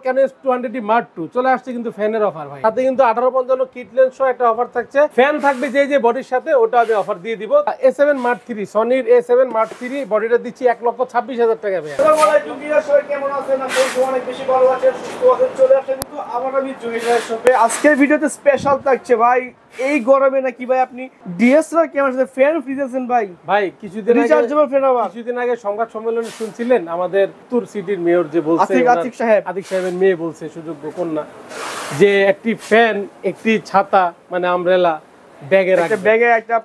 Canoes 200D mark 2 চলে আসছে কিন্তু ফ্যানের অফার ভাই। সাথে কিন্তু 1855 কিট লেন্স সহ একটা অফার থাকছে। ফ্যান থাকবে যে বডির সাথে, ওটা আমি অফার দিয়ে দিব। A7 মার্ক 3 সনির A7 মার্ক 3 বডিটা দিচ্ছি 1,26,000 টাকা ভাই। আসসালামু আলাইকুম ভিউয়ার্স, সবাই কেমন আছেন? আপনারা অনেক বেশি ভালো আছেন, সুস্থ আছেন। চলে আসেন কিন্তু আবার আমি জুয়েলার শপে। আজকের ভিডিওতে স্পেশাল থাকছে ভাই, এই গরমে নাকি ভাই আপনি ডিএসএলআর ক্যামেরার সাথে ফ্যান ফ্রিজেছেন ভাই। ভাই কিছুদিন আগে সংবাদ সম্মেলনে শুনছিলেন আমাদের তুর সিটির মেয়র যে বলছে, আতিক সাহেবের মেয়ে বলছে, সুযোগ্য কন্যা, যে একটি ফ্যান, একটি ছাতা মানে আমব্রেলা, ব্যাগে একটা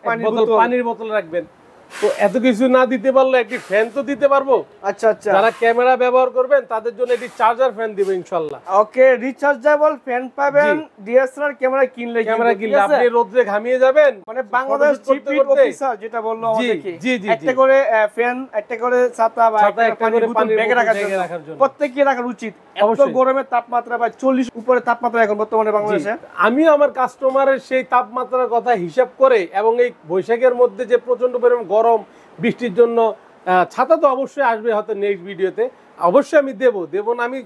পানির বোতল রাখবেন। তো এত কিছু না দিতে পারলে একটি ফ্যান তো দিতে পারবো। আচ্ছা আচ্ছা, যারা ক্যামেরা ব্যবহার করবেন তাদের জন্য একটি চার্জার ফ্যান দিব ইনশাআল্লাহ। ওকে, রিচার্জেবল ফ্যান পাবেন ডিএসএলআর ক্যামেরা কিনলে আপনি রোদে ঘামিয়ে যাবেন, মানে বাংলাদেশ চিফ অফিসার যেটা বললো আমাদেরকে, একটা করে ফ্যান, একটা করে ছাতা বা একটা করে পানি ব্যাগে রাখার জন্য প্রত্যেককে রাখা উচিত। এত গরমের তাপমাত্রা ভাই 40 উপরে তাপমাত্রা এখন বর্তমানে বাংলাদেশে। আমি আমার কাস্টমারের সেই তাপমাত্রার কথা হিসাব করে, এবং এই বৈশাখের মধ্যে যে প্রচন্ড পরিমাণ গরম বৃষ্টির জন্য ছাতা তো অবশ্যই আসবে হয়তো নেক্সট ভিডিওতে, অবশ্যই আমি দেব না, আমি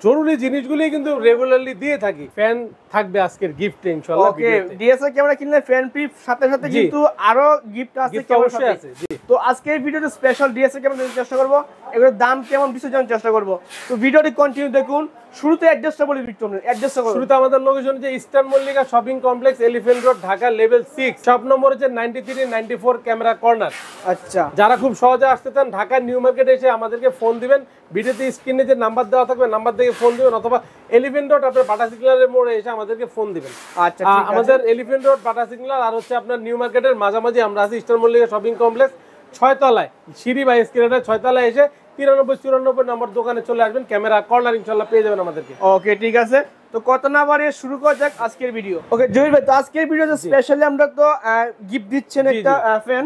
জরুরি জিনিসগুলি কিন্তু রেগুলারলি দিয়ে থাকি। ফ্যান থাকবে আজকের গিফট ইনশাআল্লাহ। ওকে, ডিএসএলআর ক্যামেরা কিনলে ফ্যান ফ্রি, সাথে সাথে কিন্তু আরো গিফট আছে, অবশ্যই আছে। তো আজকের ভিডিওতে স্পেশাল ডিএসএলআর ক্যামেরা দেখার চেষ্টা করব, এগুলোর দাম কেমন বিষয় জানার চেষ্টা করব। তো ভিডিওটি কন্টিনিউ দেখুন। শুরুতে অ্যাড্রেসটা বলি ভিক্টর, অ্যাড্রেসটা বলুন। শুরুতে আমাদের লোকেশন যে eastern Mallika shopping complex, elephant road, Dhaka, level 6, shop number হচ্ছে 9394 ক্যামেরা কর্নার। আচ্ছা, যারা খুব সহজে আসতে চান ঢাকা নিউ মার্কেটে এসে আমাদেরকে ফোন দিবেন, ভিডিওতে স্ক্রিনে যে নাম্বার দেওয়া থাকবে নাম্বার থেকে ফোন দিবেন, অথবা এলিফ্যান্ট রোড আপনার বাটা সিগন্যালের মোড়ে এসে আমাদেরকে ফোন দিবেন। আচ্ছা, ঠিক আছে। আমাদের এলিফ্যান্ট রোড, বাটা সিগন্যাল আর হচ্ছে আপনার নিউ মার্কেটের মাঝামাঝি আমরা আছি ইস্টার্ন মল্লিকা শপিং কমপ্লেক্স 6 তলায়, সিঁড়ি বা এসকেলেটর 6 তলায় এসে 9394 নম্বর দোকানে চলে আসবেন, ক্যামেরা কর্নার ইনশাআল্লাহ পেয়ে যাবেন আমাদেরকে। ওকে, ঠিক আছে। তো কত না বাড়িয়ে শুরু করা যাক আজকের ভিডিও। ওকে জহির ভাই, তো আজকের ভিডিওতে স্পেশালি আমরা তো গিফট দিচ্ছেন একটা ফ্যান।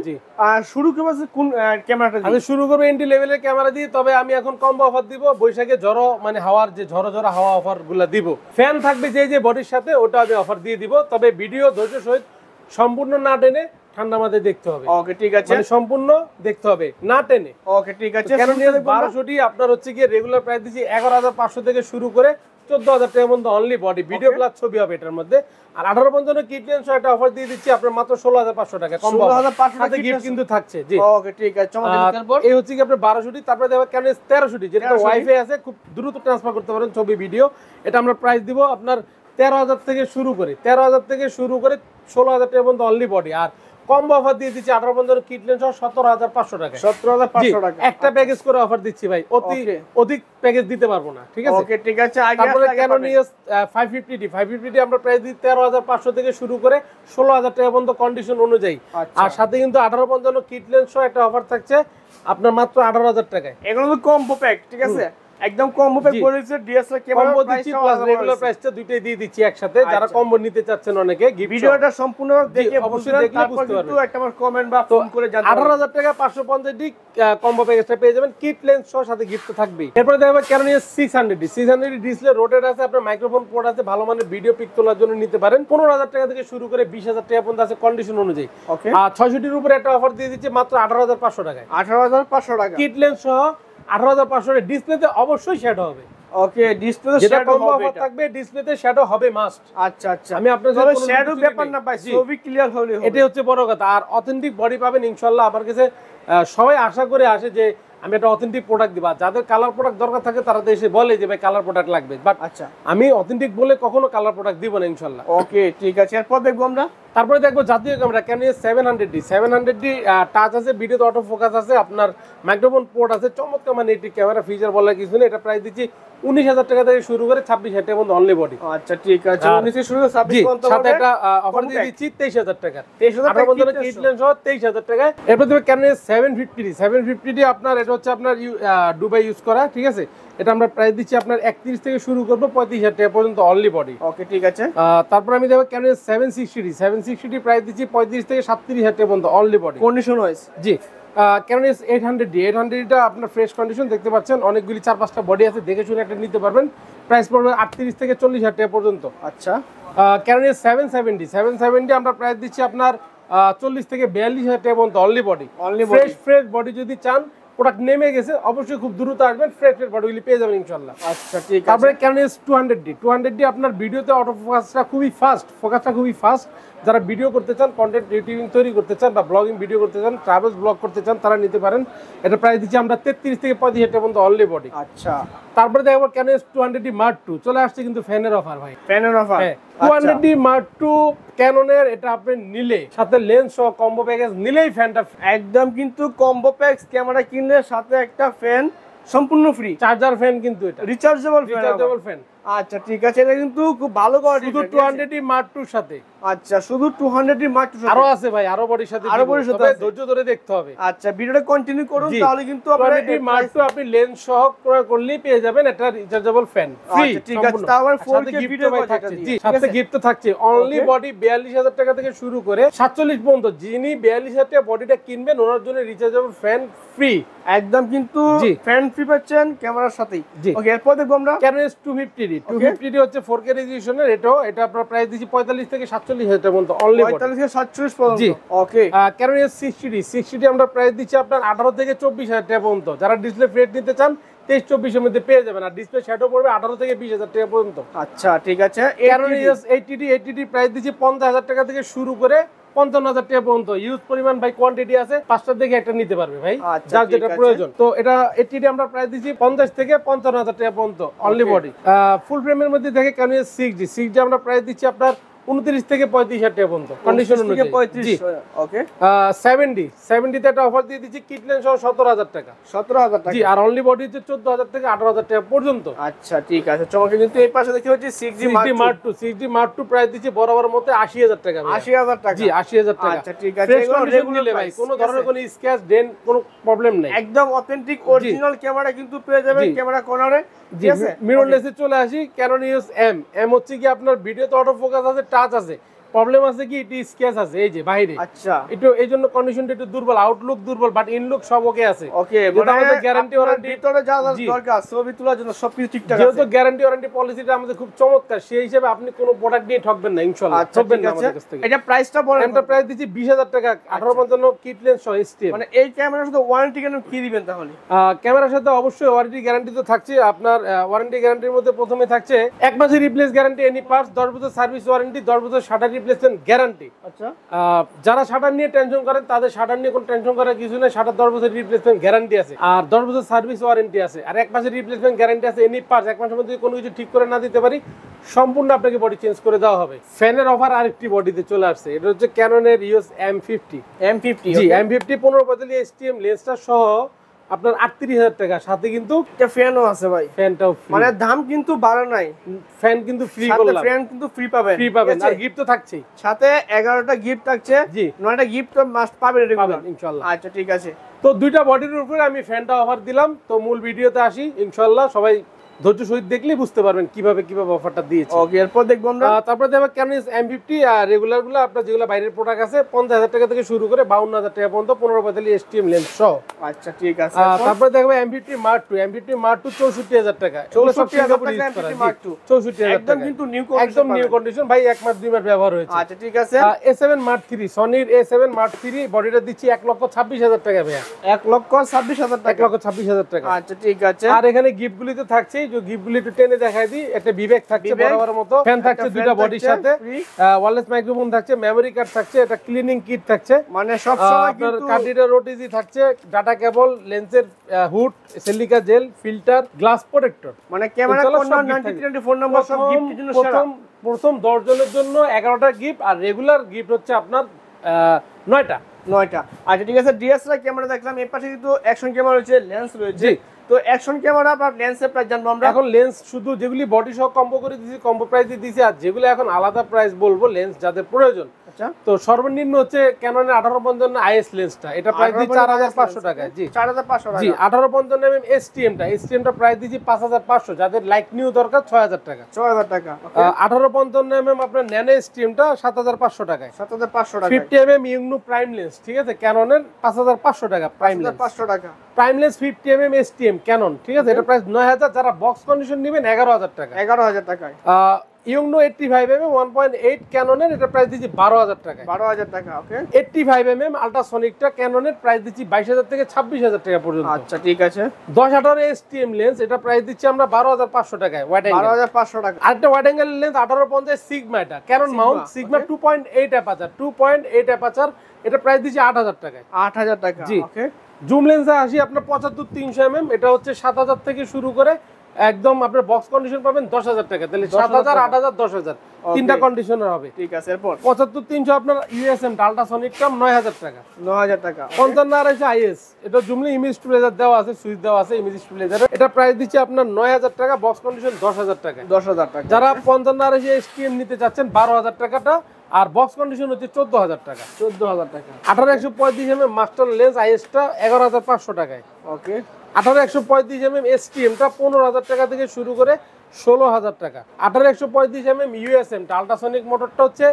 আর শুরু করব কোন ক্যামেরাটা দিয়ে? আমি শুরু করব এন্ট্রি লেভেলের ক্যামেরা দিয়ে, তবে আমি এখন কম্বো অফার দিব। বৈশাখে ঝড়ো মানে হাওয়ার যে ঝড়ো হাওয়া অফারগুলো দিব। ফ্যান থাকবে যে বডির সাথে, ওটা আমি অফার দিয়ে দিব। তবে ভিডিও ধৈর্য সহিত সম্পূর্ণ না টেনে ঠান্ডা মাথায় দেখতে হবে। ওকে, ঠিক আছে, মানে সম্পূর্ণ দেখতে হবে না টেনে। ওকে, ঠিক আছে। ক্যানোন 1200D আপনার হচ্ছে কি রেগুলার প্রাইস দিচ্ছি 11,500 থেকে শুরু করে 14,000 টাকার মধ্যে অনলি বডি, ভিডিও প্লাস ছবি হবে এটার মধ্যে। আর 1855 কিট লেন্স একটা অফার দিয়ে দিচ্ছি আপনার মাত্র 16,500 টাকা কম, 16,500 টাকা গিফট কিন্তু থাকছে। জি, ওকে, ঠিক আছে, চমৎকার। এই হচ্ছে কি আপনার 1200D, তারপরে দেখো ক্যানোন 1300D, যেটা ওয়াইফাই আছে, খুব দ্রুত ট্রান্সফার করতে পারেন ছবি ভিডিও। এটা আমরা প্রাইস দিব আপনার 13,000 থেকে শুরু করে 16,000 টাকার মধ্যে অনলি বডি। আর কম্বো অফার দিয়ে দিচ্ছি 1855 কিট লেন্স সহ 17,500 টাকা, 17,500 টাকা একটা প্যাকেজ করে অফার দিচ্ছি ভাই, অধিক প্যাকেজ দিতে পারবো না, ঠিক আছে? ওকে, ঠিক আছে। তারপরে ক্যানোন EOS 550D আমরা প্রাইস দিই 13,500 থেকে শুরু করে 16,000 টাকা পর্যন্ত কন্ডিশন অনুযায়ী। আর সাথে কিন্তু 1855 কিট লেন্স সহ একটা অফার থাকছে আপনার মাত্র 18,000 টাকায়। এগুলো তো কম্বো প্যাক, ঠিক আছে, একদম কম্বো প্যাক করেছে ডিএসএলআর ক্যামেরা দিচ্ছি, প্লাস রেগুলার প্রাইসটা দুইটাই দিয়ে দিচ্ছি একসাথে। যারা কম্বো নিতে চাচ্ছেন অনেকে, ভিডিওটা সম্পূর্ণ দেখে অবশ্যই দেখলে বুঝতে পারবেন। তো একটা কমেন্ট বা ফোন করে জানাবেন। 18,000 টাকা 550D কম্বো প্যাকেজটা পেয়ে যাবেন, কিট লেন্স সহ সাথে গিফট তো থাকবেই। এরপরে দেখবেন Canon EOS 600D display rotate আছে, আপনার মাইক্রোফোন পোর্ট আছে, ভালো মানের ভিডিও পিক তোলার জন্য নিতে পারেন। 15,000 টাকা থেকে শুরু করে 20,000 টাকা পর্যন্ত আছে কন্ডিশন অনুযায়ী। ওকে, আর 600Dর উপরে একটা অফার দিয়ে দিচ্ছে মাত্র 18,500 টাকায়, 18,500 টাকা কিট লেন্স সহ 18,500 ডিসপ্লেতে অবশ্যই শ্যাডো হবে। ওকে, ডিসপ্লেতে শ্যাডো হবে, থাকবে ডিসপ্লেতে শ্যাডো হবে মাস্ট। আচ্ছা আচ্ছা, আমি আপনাদের তবে শ্যাডো ব্যাপার না ভাই, ছবি ক্লিয়ার হলে হবে, এটাই হচ্ছে বড় কথা। আর অথেন্টিক বডি পাবেন ইনশাআল্লাহ। আমার কাছে সবাই আশা করে আসে যে আমি একটা অথেন্টিক প্রোডাক্ট দিব। যাদের কালার প্রোডাক্ট দরকার থাকে তারা তো এসে বলে যে ভাই কালার প্রোডাক্ট লাগবে, বাট আচ্ছা আমি অথেন্টিক বলে কখনো কালার প্রোডাক্ট দিব না ইনশাআল্লাহ। ওকে, ঠিক আছে। এরপর দেখবো আমরা, তারপরে দেখবো জাতীয় ক্যামেরা ক্যানোন 700D টাচ আছে, ভিডিওতে অটো ফোকাস আছে, আপনার মাইক্রোফোন পোর্ট আছে, চমৎকার মানে এটি ক্যামেরা ফিচার বলার কিছু নেই। এটা প্রাইস দিচ্ছি 19,000 টাকা থেকে শুরু করে 26,000 টাকা পর্যন্ত অনলি বডি। আচ্ছা, ঠিক আছে, 19 থেকে শুরু করে 26 পর্যন্ত, সাথে একটা অফার দিয়ে দিচ্ছি 23,000 টাকা, 23,000 টাকা কিট লেন্স সহ 23,000 টাকায়। এরপর দেখবে ক্যানোন 750D আপনার, এটা হচ্ছে আপনার দুবাই ইউজ করা, ঠিক আছে? এটা আমরা প্রাইস দিচ্ছি আপনার 31 থেকে শুরু করব 35,000 টাকা পর্যন্ত অনলি বডি। ওকে, ঠিক আছে। তারপর আমি দেখব ক্যানোন 760D প্রাইস দিচ্ছি 35 থেকে 37,000 টাকা পর্যন্ত অনলি বডি, কন্ডিশন ওয়াইজ। জি, ক্যানোন 800D আপনার ফ্রেশ কন্ডিশন দেখতে পাচ্ছেন, অনেকগুলি 4-5টা বডি আছে, দেখে শুনে একটা নিতে পারবেন। প্রাইস পড়বে 38 থেকে 40,000 টাকা পর্যন্ত। আচ্ছা, ক্যানোন 770D আমরা প্রাইস দিচ্ছি আপনার 40 থেকে 42,000 টাকা পর্যন্ত অনলি বডি। ফ্রেশ বডি যদি চান প্রোডাক্ট নেমে গেছে, অবশ্যই খুব দ্রুত আসবেন, ফ্রেশ বডিগুলি পেয়ে যাবেন ইনশাআল্লাহ। আচ্ছা ঠিক আছে। তারপরে Canon EOS 200D আপনার ভিডিওতে অটো ফোকাসটা খুবই ফাস্ট, যারা ভিডিও করতে চান, কন্টেন্ট ইউটিউবিং তৈরি করতে চান বা ব্লগিং ভিডিও করতে চান, ট্রাভেলস ব্লগ করতে চান, তারা নিতে পারেন। এটা প্রাইস দিচ্ছি আমরা 33 থেকে 35 টাকা পর্যন্ত অনলি বডি। আচ্ছা তারপরে দেখো Canon EOS 200D Mark II চলে আসছে কিন্তু ফ্যানের অফার ভাই, ফ্যানের অফার। 200D Mark II ক্যাননের, এটা আপনি নিলে সাথে লেন্স সহ কম্বো প্যাকেজ নিলেই ফ্যানটা একদম কিন্তু কম্বো প্যাক, ক্যামেরা কিনলে সাথে একটা ফ্যান সম্পূর্ণ ফ্রি, চার্জার ফ্যান কিন্তু এটা রিচার্জেবল ফ্যান। আচ্ছা ঠিক আছে, এটা কিন্তু খুব ভালো কোয়ালিটি, শুধু 200D Mark II সাথে। আচ্ছা শুধু 200D Mark II আরো আছে ভাই, আরো বডির সাথে ধৈর্য ধরে দেখতে হবে। আচ্ছা ভিডিওটা কন্টিনিউ করুন, তাহলে কিন্তু 200D Mark II আপনি লেন্স সহ ক্রয় করলেই পেয়ে যাবেন একটা রিচার্জেবল ফ্যান ফ্রি। আচ্ছা ঠিক আছে, তারপর 4K ভিডিও থাকছে। জি সাথে গিফট তো থাকছে। অনলি বডি 42000 টাকা থেকে শুরু করে 47 পর্যন্ত, যিনি 42000 টাকা বডিটা কিনবেন ওনার জন্য রিচার্জেবল ফ্যান ফ্রি, একদম কিন্তু ফ্যান ফ্রি পাচ্ছেন ক্যামেরার সাথেই। ওকে এরপর দেখব আমরা Canon EOS 250D হচ্ছে 4K রেজোলিউশনের। এটা আপনার প্রাইস দিচ্ছি 45 থেকে 47,000 টাকা পর্যন্ত অনলি 45 থেকে 47 পর্যন্ত। ওকে Canon EOS 60D আমরা প্রাইস দিচ্ছি আপনার 18 থেকে 24,000 টাকা পর্যন্ত। যারা ডিসপ্লে ফ্রেট নিতে চান 23-24 এর মধ্যে পেয়ে যাবেন, আর ডিসপ্লে শ্যাডো পড়বে 18 থেকে 20,000 টাকা পর্যন্ত। আচ্ছা ঠিক আছে। Canon EOS 80D প্রাইস দিচ্ছি 50,000 টাকা থেকে শুরু করে 55,000 টাকা পর্যন্ত। ইউজ পরিমাণ ভাই কোয়ান্টিটি আছে, 5টার দিকে একটা নিতে পারবে ভাই, যার যেটা প্রয়োজন। তো এটা 80D আমরা প্রাইস দিচ্ছি 50 থেকে 55,000 টাকা পর্যন্ত অনলি বডি। ফুল ফ্রেমের মধ্যে দেখে Canon EOS 6D আমরা প্রাইস দিচ্ছি আপনার 29 থেকে 35,000 টাকা পর্যন্ত কন্ডিশন অনুযায়ী। 35 ওকে। 70 তে একটা অফার দিয়ে দিচ্ছি কিট লেন্স সহ 17,000 টাকা। 17,000 টাকা জি, আর অনলি বডি হচ্ছে 14,000 থেকে 18,000 টাকা পর্যন্ত। আচ্ছা ঠিক আছে, চমকে কিন্তু এই পাশে দেখতে পাচ্ছি 6D Mark II প্রাইস দিচ্ছি বরাবর মতে 80,000 টাকা। 80,000 টাকা? জি 80,000 টাকা। আচ্ছা ঠিক আছে, এগুলো রেগুলার ভাই, কোনো ধরনের কোনো স্ক্র্যাচ ডেন্ট কোনো প্রবলেম নাই, একদম অথেন্টিক অরিজিনাল ক্যামেরা কিন্তু পেয়ে যাবেন ক্যামেরা কর্নারে। ঠিক আছে, মিররলেসে চলে আসি। Canon EOS M হচ্ছে কি আপনার ভিডিওতে অটো ফোকাস আছে, টাচ আছে, প্রবলেম আছে কি এটি স্কেচ আছে এই যে বাইরে। আচ্ছা একটু এইজন্য কন্ডিশনটা একটু দুর্বল, আউটলুক দুর্বল, বাট ইনলুক সব ওকে আছে। ওকে মানে আমাদের গ্যারান্টি ওয়ারেন্টি ভিতরে যা দরকার সবই তোলার জন্য সবকিছু ঠিকঠাক আছে। যেহেতু গ্যারান্টি ওয়ারেন্টি পলিসিটা আমাদের খুব চমৎকার, সেই হিসেবে আপনি কোনো প্রোডাক্ট নিয়ে ঠকবেন না ইনশাআল্লাহ। ঠকবেন না আমাদের কাছ থেকে। এটা প্রাইসটা বলেন। এটা প্রাইস দিচ্ছি 20,000 টাকা, 1855 কিট লেন্স সহ STM। মানে এই ক্যামেরার সাথে ওয়ারেন্টি কেন কি দিবেন তাহলে? ক্যামেরার সাথে অবশ্যই ওয়ারেন্টি গ্যারান্টি তো থাকছে। আপনার ওয়ারেন্টি গ্যারান্টির মধ্যে প্রথমে থাকছে 1 মাসের রিপ্লেস গ্যারান্টি এনি পার্টস, 10 বছর সার্ভিস ওয়ারেন্টি, 10 বছর শাটার রিপ্লেসমেন্ট গ্যারান্টি। আচ্ছা যারা শাটার নিয়ে টেনশন করেন তাদের শাটার নিয়ে কোনো টেনশন করার কিছু নেই, শাটার 10 বছর রিপ্লেসমেন্ট গ্যারান্টি আছে, আর 10 বছর সার্ভিস ওয়ারেন্টি আছে, আর 1 মাসের রিপ্লেসমেন্ট গ্যারান্টি আছে এনি পার্টস। 1 মাসের মধ্যে কোনো কিছু ঠিক করে না দিতে পারি, সম্পূর্ণ আপনাকে বডি চেঞ্জ করে দেওয়া হবে। ফ্যানের অফার আরেকটি বডিতে চলে আসছে, এটা হচ্ছে Canon EOS M50। জি M50 1545 STM লেন্সটা সহ আপনার 38,000 টাকা, সাথে কিন্তু একটা ফ্যানও আছে ভাই, ফ্যানটাও মানে দাম কিন্তু বাড়ে নাই, ফ্যান কিন্তু ফ্রি করলাম, ফ্যান কিন্তু ফ্রি পাবেন, আর গিফট তো থাকছেই সাথে। 11টা গিফট থাকছে, জি 9টা গিফট তো মাস্ট পাবেন রেগুলার ইনশাআল্লাহ। আচ্ছা ঠিক আছে, তো দুইটা বডির উপরে আমি ফ্যানটা অফার দিলাম। তো মূল ভিডিওতে আসি ইনশাআল্লাহ, সবাই ধৈর্য সহিত দেখলেই বুঝতে পারবেন কিভাবে অফারটা দিয়েছি। ওকে এরপর দেখব আমরা। তারপর দেখব Canon EOS M50 আর রেগুলার গুলো আপনার যেগুলো বাইরের প্রোডাক্ট আছে 50,000 টাকা থেকে শুরু করে 52,000 টাকা পর্যন্ত 1545 STM লেন্স সহ। আচ্ছা ঠিক আছে। তারপর দেখব M50 Mark II 64,000 টাকা। 64,000 Mark II 64,000 একদম কিন্তু একদম নিউ কন্ডিশন ভাই, 1 মাস 2 মাস ব্যবহার হয়েছে। আচ্ছা ঠিক আছে। A7 Mark III সনির A7 Mark III বডিটা দিচ্ছি 1,26,000 টাকা ভাইয়া। 1,26,000 টাকা। 1,26,000 টাকা। আচ্ছা ঠিক আছে। আর এখানে গিফট গুলি তো থাকছেই, যে গিফট গুলি একটু টেনে দেখাই দিই। একটা বিবেক থাকছে বরাবর মতো, ফ্যান থাকছে দুইটা বডির সাথে, ওয়্যারলেস মাইক্রোফোন থাকছে, মেমরি কার্ড থাকছে, একটা ক্লিনিং কিট থাকছে, মানে সব সময় কিন্তু কার্ডিটার ওটিজি থাকছে, ডাটা কেবল, লেন্সের hood, silica gel, filter, glass protector, মানে ক্যামেরা কর্নার 93 ফোন নাম্বার সব গিফটের জন্য সেরা। প্রথম 10 জনের জন্য 11টা গিফট, আর রেগুলার গিফট হচ্ছে আপনার 9টা। আচ্ছা ঠিক আছে। ডিএসএলআর ক্যামেরা দেখলাম, এই পাশে কিন্তু অ্যাকশন ক্যামেরা রয়েছে, লেন্স রয়েছে। তো অ্যাকশন ক্যামেরা বা লেন্সের প্রাইস জানবো আমরা। এখন লেন্স শুধু যেগুলি বডি সহ কম্বো করে দিয়েছি, কম্বো প্রাইস দিয়ে দিয়েছি, আর যেগুলো এখন আলাদা প্রাইস বলবো লেন্স যাদের প্রয়োজন। আচ্ছা, তো সর্বনিম্ন হচ্ছে Canon 1855 IS লেন্সটা, এটা প্রাইস দিচ্ছি 4,500 টাকা। জি 4,500 টাকা। জি 1855 mm STMটা প্রাইস দিচ্ছি 5,500, যাদের লাইট নিউ দরকার 6,000 টাকা। 6,000 টাকা। 1855 mm আপনার ন্যানো STMটা 7,500 টাকায়। 7,500 টাকা। 50 mm ইউনো প্রাইম লেন্স, ঠিক আছে, Canonএর 5,500 টাকা প্রাইম লেন্স। 5,500 টাকা prime lens 50 mm STM Canon, ঠিক আছে, এটা প্রাইস 9,000, যারা বক্স কন্ডিশন নেবেন 11,000 টাকা। 11,000 টাকায়। ইয়ংনো 85mm 1.8 ক্যাননের, এটা প্রাইস দিচ্ছি 12,000 টাকায়। 12,000 টাকা, ওকে। 85mm আল্ট্রাসনিকটা ক্যাননের প্রাইস দিচ্ছি 22,000 থেকে 26,000 টাকা পর্যন্ত। আচ্ছা ঠিক আছে। 10-18 STM লেন্স, এটা প্রাইস দিচ্ছি আমরা 12,500 টাকায় ওয়াইড অ্যাঙ্গেল। 12,500 টাকা। আরেকটা ওয়াইড অ্যাঙ্গেল লেন্স 1850 সিগমা, এটা Canon mount Sigma 2.8 aperture, 2.8 aperture, এটা প্রাইস দিচ্ছি 8,000 টাকায়। 8,000 টাকা, জি। ওকে। জুম লেন্সে আসি আপনার 75-300mm, এটা হচ্ছে 7,000 থেকে শুরু করে একদম আপনার বক্স কন্ডিশন পাবেন 10,000 টাকা। তাহলে 7,000, 8,000, 10,000 তিনটা কন্ডিশনার হবে। ঠিক আছে। এরপর 75-300 আপনার ইউএসএম আল্ট্রাসনিক কাম 9,000 টাকা। 9,000 টাকা। 55 আছে আইএস, এটা জুমলে ইমেজ স্টেবিলাইজার দেওয়া আছে, সুইচ দেওয়া আছে ইমেজ স্টেবিলাইজার, এটা প্রাইস দিচ্ছে আপনার 9,000 টাকা, বক্স কন্ডিশন 10,000 টাকা। 10,000 টাকা। যারা 55 আছে এসটিএম নিতে চাচ্ছেন 12,000 টাকাটা, আর বক্স কন্ডিশন হচ্ছে 14,000 টাকা। 14,000 টাকা। 18-135mm মাস্টার লেন্স আইএসটা 11,500 টাকায়। ওকে। 18-135mm এসটিএমটা 15,000 টাকা থেকে শুরু করে 16,000 টাকা। 18-135mm ইউএসএম আল্ট্রাসনিক মোটরটা হচ্ছে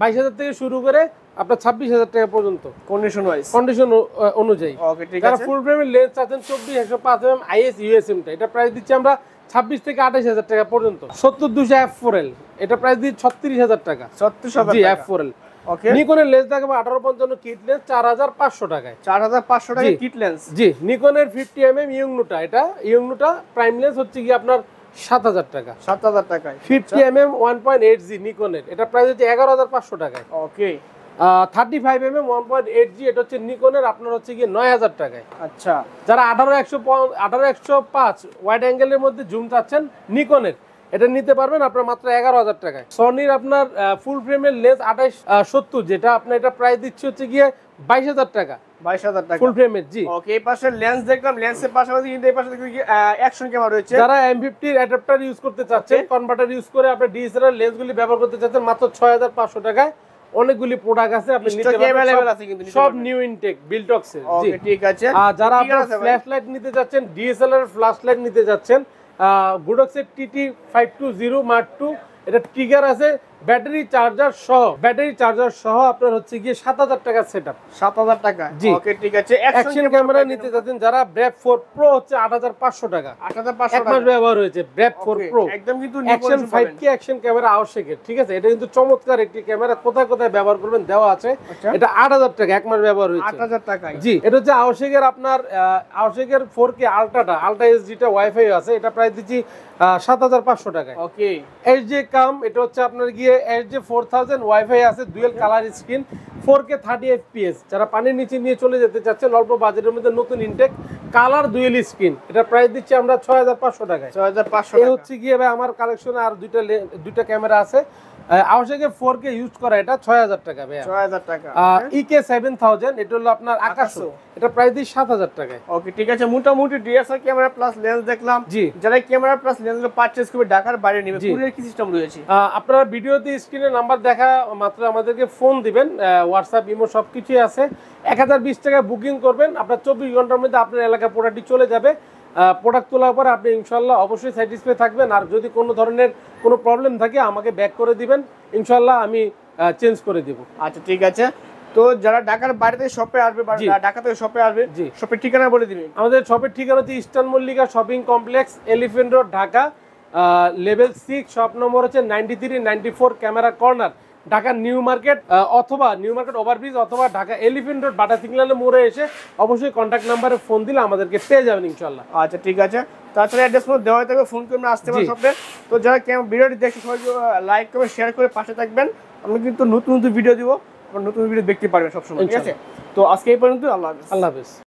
22,000 থেকে শুরু করে আপনার 26,000 টাকা পর্যন্ত কন্ডিশন ওয়াইজ, কন্ডিশন অনুযায়ী। ওকে ঠিক যারা আছে। ফুল ফ্রেমের লেন্স চাচ্ছেন 24-105mm আইএস ইউএসএমটা, এটা প্রাইস দিচ্ছি আমরা 26 থেকে 28,000 টাকা পর্যন্ত। 70-200 F4L, এটা প্রাইস দিচ্ছি 36,000 টাকা। 36,000 জি, টাকা, F4L। ওকে। নিকনের লেন্স দেখাবো 18-55 কিট লেন্স 4,500 টাকায়। 4,500 টাকা কিট লেন্স। জি, নিকনের 50mm ইয়ংনুটা, এটা ইয়ংনুটা প্রাইম লেন্স হচ্ছে কি আপনার 7,000 টাকা। 7,000 টাকায়। 50mm 1.8G নিকনের, এটা প্রাইস হচ্ছে 11,500 টাকায়। ওকে। 35mm 1.8G, এটা হচ্ছে নিকনের আপনার হচ্ছে কি 9,000 টাকায়। আচ্ছা। যারা 18-105 ওয়াইড অ্যাঙ্গেলের মধ্যে জুম চাচ্ছেন নিকনের, এটা নিতে পারবেন আপনার মাত্র 11,000 টাকায়। সনির আপনার ফুল ফ্রেমের লেন্স 28-70, যেটা আপনার এটা প্রাইস দিচ্ছে হচ্ছে গিয়ে 22,000 টাকা। 22,000 টাকা ফুল ফ্রেমের। জি, ওকে। এই পাশে লেন্স দেখলাম, লেন্সের পাশাপাশি কিন্তু এই পাশে দেখি অ্যাকশন ক্যামেরা রয়েছে। যারা M50 অ্যাডাপ্টার ইউজ করতে চাচ্ছেন, কনভার্টার ইউজ করে আপনি ডিএসএলআর লেন্সগুলি ব্যবহার করতে চাচ্ছেন মাত্র 6,500 টাকায়। অনেকগুলি প্রোডাক্ট আছে, আপনি নিতে পারবেন, সব নিউ ইনটেক বিল্টক্স এর। জি, ওকে ঠিক আছে। আর যারা আপনারা ফ্ল্যাশ লাইট নিতে যাচ্ছেন, ডিএসএলআর ফ্ল্যাশ লাইট নিতে যাচ্ছেন, গুডক্সের TT520 Mark II, এটা ট্রিগার আছে, ব্যাটারি চার্জার সহ আপনার হচ্ছে গিয়ে 7,000 টাকা সেটআপ। 7,000 টাকা। জি, ওকে ঠিক আছে। অ্যাকশন ক্যামেরা নিতে যাচ্ছেন যারা, ব্র্যাপ 4 প্রো হচ্ছে 8,500 টাকা। 8,500 এক মাস ব্যবহার হয়েছে ব্র্যাপ 4 প্রো, একদম কিন্তু অ্যাকশন 5K অ্যাকশন ক্যামেরা আবশ্যকের। ঠিক আছে, এটা কিন্তু চমৎকার একটি ক্যামেরা, কোথায় কোথায় ব্যবহার করবেন দেওয়া আছে। এটা 8,000 টাকা, এক মাস ব্যবহার হয়েছে। 8,000 টাকায়। জি, এটা হচ্ছে আবশ্যকের আপনার আবশ্যকের 4K আলট্রাটা, আলট্রা এসডিটা ওয়াইফাই আছে, এটা প্রাইস দিচ্ছি 7,500 টাকায়। ওকে। এইচডি কাম, এটা হচ্ছে আপনার গিয়ে এইচডি 4000 ওয়াইফাই আছে, dual colour screen, 4K 30 FPS। যারা পানির নিচে নিয়ে চলে যেতে চাচ্ছেন অল্প বাজেটের মধ্যে, নতুন ইনটেক কালার ডুয়াল স্ক্রিন, এটা প্রাইস দিচ্ছি আমরা 6,500 টাকায়। 6,500 এই টাকা হচ্ছে গিয়ে ভাই আমার কালেকশনে আর দুইটা ক্যামেরা আছে, আবশ্যকের 4K ইউজ করা, এটা 6,000 টাকা ভাই। 6,000 টাকা। EK 7000, এটা হলো আপনার আকাশো, এটা প্রাইস দিচ্ছি 7,000 টাকায়। ওকে ঠিক আছে। মোটামুটি ডিএসএলআর ক্যামেরা প্লাস লেন্স দেখলাম। জি, যারা ক্যামেরা প্লাস লেন্সগুলো পারচেজ করবে ঢাকার বাইরে নেবে, কুরিয়ার কি সিস্টেম রয়েছে? আপনারা ভিডিওতে স্ক্রিনে নাম্বার দেখা মাত্র আমাদেরকে ফোন দিবেন, হোয়াটসঅ্যাপ ইমো সবকিছুই আছে। 1,020 টাকা বুকিং করবেন, আপনার 24 ঘন্টার মধ্যে আপনার এলাকায় প্রোডাক্টটি চলে যাবে। প্রোডাক্ট তোলার পর আপনি ইনশাল্লাহ অবশ্যই স্যাটিসফাই থাকবেন, আর যদি কোনো ধরনের কোনো প্রবলেম থাকে আমাকে ব্যাক করে দিবেন, ইনশাল্লাহ আমি চেঞ্জ করে দিব। আচ্ছা ঠিক আছে। তো যারা ঢাকার বাইরে থেকে শপে আসবে বা ঢাকা থেকে শপে আসবে, শপের ঠিকানা বলে দিবেন। আমাদের শপের ঠিকানা হচ্ছে eastern Mallika shopping complex, elephant road, Dhaka, level 6, shop number হচ্ছে 93-94, camera corner, Dhaka new market, অথবা নিউ মার্কেট ওভারব্রিজ, অথবা ঢাকা এলিফ্যান্ট রোড বাটা সিগন্যালের মোড়ে এসে অবশ্যই কন্ট্যাক্ট নাম্বারে ফোন দিলে আমাদেরকে পেয়ে যাবেন ইনশাল্লাহ। আচ্ছা ঠিক আছে। তাছাড়া অ্যাড্রেস মধ্যে দেওয়া থাকবে, ফোন করে আসতে পারেন শপে। তো যারা ভিডিওটি দেখে সবাই লাইক করে শেয়ার করে পাশে থাকবেন, আমি কিন্তু নতুন নতুন ভিডিও দিব, নতুন ভিডিও দেখতে পারবেন সবসময়। ঠিক আছে, তো আজকে এই পর্যন্ত। আল্লাহ হাফেজ। আল্লাহ হাফেজ।